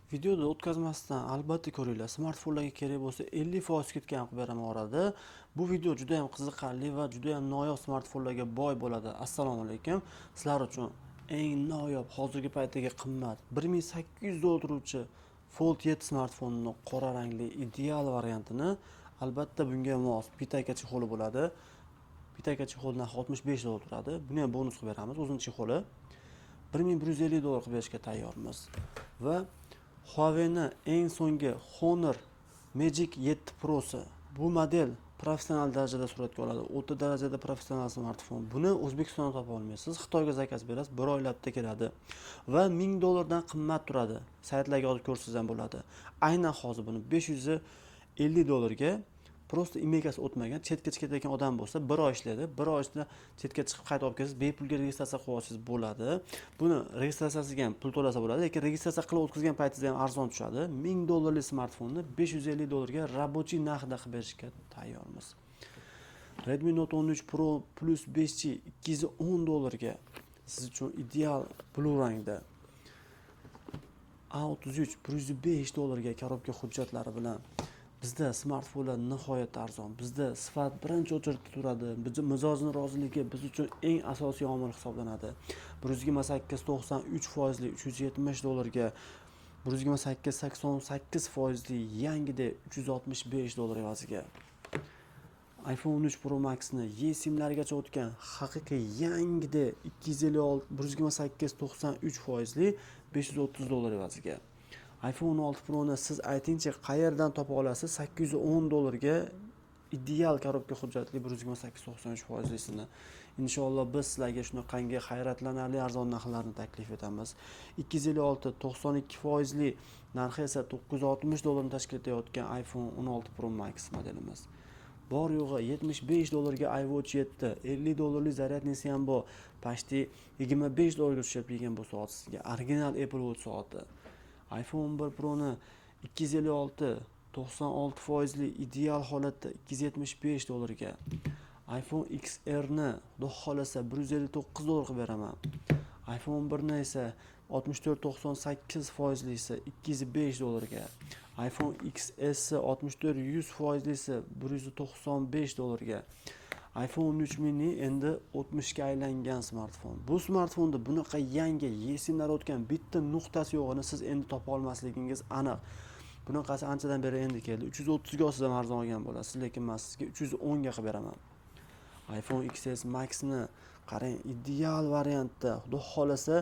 Videoda o'tkazmasdan albatta ko'ringlar. Smartfonlarga kerak bo'lsa 50% skidka ham qilib beraman orada. Bu video juda ham qiziqarli va juda ham noyob smartfonlarga boy bo'ladi. Assalomu alaykum. Sizlar uchun eng noyob, hozirgi paytdagi qimmat 1800 dollar turuvchi Fold 7 smartfonining qora rangli ideal variantini albatta bunga mos pitayka chexoli bo'ladi. Pitayka chexoli narxi 65 dollar turadi. Buni ham bonus qilib beramiz. O'zining chexoli 1150 dollar qilib berishga tayyormiz. Va Huawei'ni eng so'nggi Honor Magic 7 Pro'si. Bu model professional darajada suratga oladi. O'ta darajada professional smartfon. Buni O'zbekistonda topa olmaysiz. Xitoyga zakaz berasiz, 1 oylarda keladi va 1000 dollardan qimmat turadi. Saytlarga olib ko'rsangiz ham bo'ladi. Aynan hozir buni 550 dollarga prosta imekasi o'tmagan, chetga chiqayotgan odam bo'lsa 1 oy ishlaydi. 1 oy ichida chetga chiqib qaytib olib kelsangiz, bepulga registratsiya qilib olsangiz bo'ladi. Buni registratsiyasiga ham pul to'lasa bo'ladi, lekin registratsiya qilib o'tkazgan paytingizda ham arzon tushadi. 1000 dollarlik smartfonni 550 dollarga rabochiy narxda qilib berishga tayyormiz. Redmi Note 13 Pro Plus 5G 210 dollarga siz uchun ideal blue rangda. A33 105 dollarga korobka hujjatlari bilan. Bizda smartfonlar nihoyat arzon. Bizda sifat birinchi o'chirda turadi. Mijozning roziligi biz uchun eng asosiy omil hisoblanadi. 128-93% 370 dollarga, 128-88% yangida 365 dollar evaziga. iPhone 13 Pro Max ni eSIMlargacha o'tgan haqiqiy yangida 128-93% 530 dollar evaziga. iPhone 16 Pro ni siz aytingchi qayerdan topa olasiz? 810 dollarga ideal korobka hujjatli 128-93%sini. Inshaalloh biz sizlarga shunaqangi hayratlanarli arzon narxlarni taklif etamiz. 256-92% narxi esa 960 dollarni tashkil etayotgan iPhone 16 Pro Max modelimiz. Bor yo'g'i 75 dollarga iWatch 7, 50 dollarlik zaryadnisi ham bor. Pashti 25 dollarga tushib kelgan bu soat sizga. Original Apple Watch soati. iPhone 11 Pro ni 256-96% ideal holatda 275 dollarga. iPhone XR ni xudo xolasa 159 dollar qilib beraman. iPhone 1 ni esa 64-98% ise 205 dollarga. iPhone XS 64-100% ise 195 dollarga. iPhone 13 mini endi 60 ga aylangan smartfon. Bu smartfonda bunaqa yangi eSIMlar o'tgan bitta nuqtasi yo'g'ini siz endi topa olmasligingiz aniq. Bunaqasi anchadan beri endi keldi. 330 ga olsangiz ham arzon olgan bo'lasiz, lekin men sizga 310 ga qilib beraman. iPhone XS Max ni qarang, ideal variantda, xudo xolasa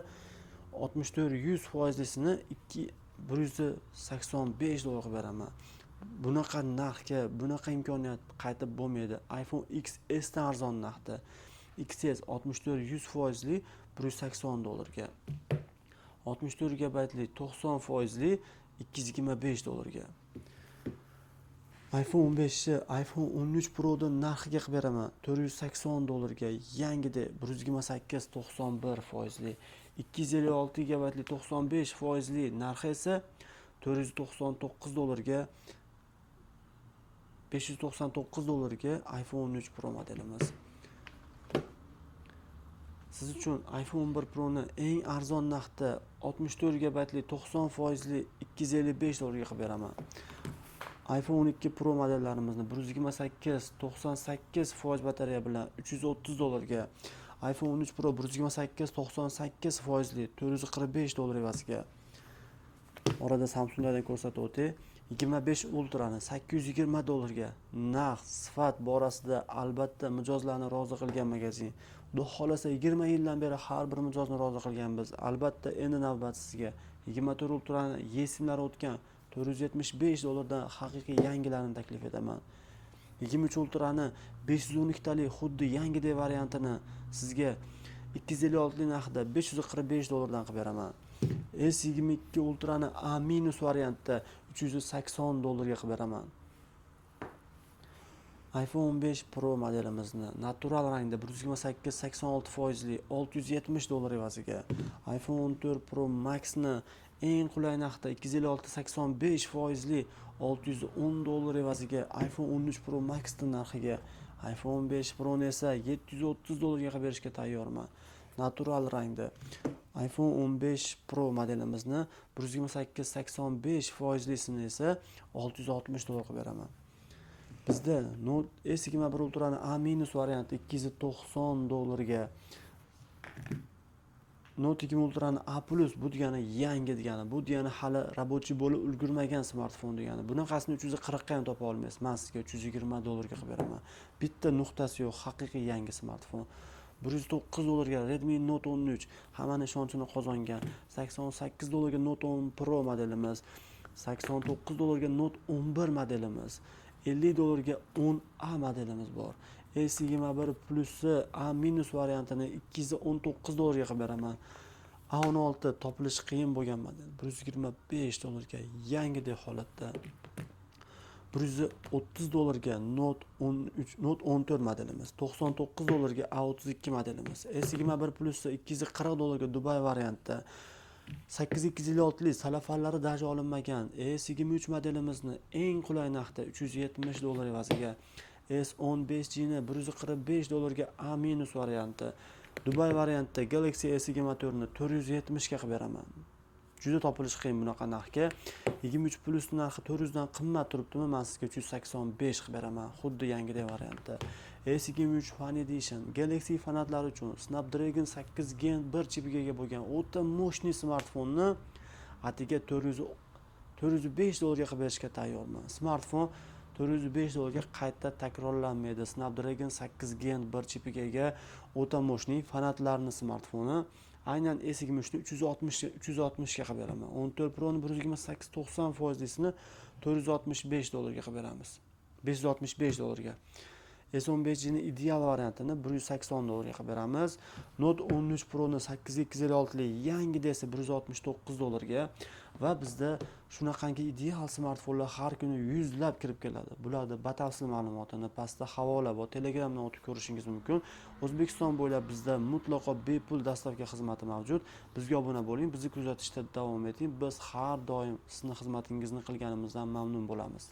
64-100% sini 185 dollar qilib beraman. Bunaqa narxga, bunaqa imkoniyat qaytib bo'lmaydi. iPhone XS dan arzon narxda. XS 64-100% 180 dollarga. 64 GB 90% 225 dollarga. iPhone 15 iPhone 13 Pro dan narxiga qilib beraman 480 dollarga, yangida 128-91%, 256 GB 95% narxi esa 499 dollarga, 599 dollarga iPhone 13 Pro modelimiz. Siz uchun iPhone 11 Pro ni eng arzon narxda 64 GB 90% 255 dollarga qilib beraman. iPhone 12 Pro modellarimizni 128-98% batareya bilan 330 dollarga, iPhone 13 Pro 128-98% 445 dollar evaziga. Orada Samsunglardan ko'rsatib o'tay. 25 Ultra'ni 820 dollarga. Narx, sifat borasida albatta mijozlarni rozi qilgan magazin. Xudo xolasa 20 yildan beri har bir mijozni rozi qilganmiz. Albatta endi navbat sizga. 24 Ultra'ni eSIMlari o'tgan 475 dollardan haqiqiy yangilarini taklif etaman. 23 Ultra'ni 512 talik xuddi yangiday variantini sizga 256 narxda 545 dollardan qilib beraman. S22 Ultra'ni A- variantda 380 dollarga qilib beraman. iPhone 15 Pro modelimizni natural rangda 128-86% 670 dollar evaziga. iPhone 14 Pro Max ni eng qulay narxda 256-85% 610 dollar evaziga iPhone 13 Pro Max narxiga. iPhone 5 Pro esa 730 dollarga qilib berishga tayyorman. Natural rangda. iPhone 15 Pro modelimizni 128-85% esa 660 dollar qilib beraman. Bizda Note S21 Ultra'ning A- varianti 290 dollarga, Note 2 Ultra'ning A+ bu degani yangi degani, bu degani hali rabochiy bo'lib ulgurmagan smartfon degani. Bunaqasini 340 ga ham topa olmaysiz. Men sizga 320 dollarga qilib beraman. Bitta nuqtasi yo'q, haqiqiy yangi smartfon. 109 dollarga Redmi Note 13 hammaning ishonchini qozongan. 88 dollarga Note 10 Pro modelimiz, 89 dollarga Note 11 modelimiz, 50 dollarga 10A modelimiz bor. S21 Plus'i A- variantini 219 dollarga qilib beraman. A16 topilishi qiyin bo'lgan model 125 dollarga yangidek holatda. 130 dollarga Note 14 modelimiz, 99 dollarga A32 modelimiz, S21 Plus'i 240 dollarga Dubai varianti, 8256 salafallari daji olinmagan S23 modelimizni eng qulay narxda 370 dollar evaziga, S15G'ni 145 dollarga A- varianti, Dubai variantda Galaxy S24 ni 470 ga qilib beraman. Juda topilish qiyin bunaqa narxga. 23 Plus narxi 400 dan qimmat turibdimi? Men sizga 385 qilib beraman. Xuddi yangidek variantda. S23 Fan Edition Galaxy fanatlari uchun Snapdragon 8 Gen 1 chipiga ega bo'lgan o'ta moshni smartfonni atiga 405 dollarga qilib berishga tayyorman. Smartfon 405 dollarga qayta takrorlanmaydi. Snapdragon 8 Gen 1 chipiga ega o'ta moshni fanatlarning smartfoni. Aynan S23 ni 360 ga qilib beraman. 14 Pro ni 128-90%lisini 465 dollarga qilib beramiz. 565 dollarga. S15G'ni ideal variantini 180 dollarga qilib beramiz. Note 13 Pro ni 8256 yangida esa 169 dollarga va bizda shunaqangi ideal smartfonlar har kuni yuzlab kirib keladi. Bularda batafsil ma'lumotini pastda havola bor, Telegramdan o'tib ko'rishingiz mumkin. O'zbekiston bo'ylab bizda mutlaqo bepul dostavka xizmati mavjud. Bizga obuna bo'ling, bizni kuzatishda davom eting. Biz har doim sizning xizmatingizni qilganimizdan mamnun bo'lamiz.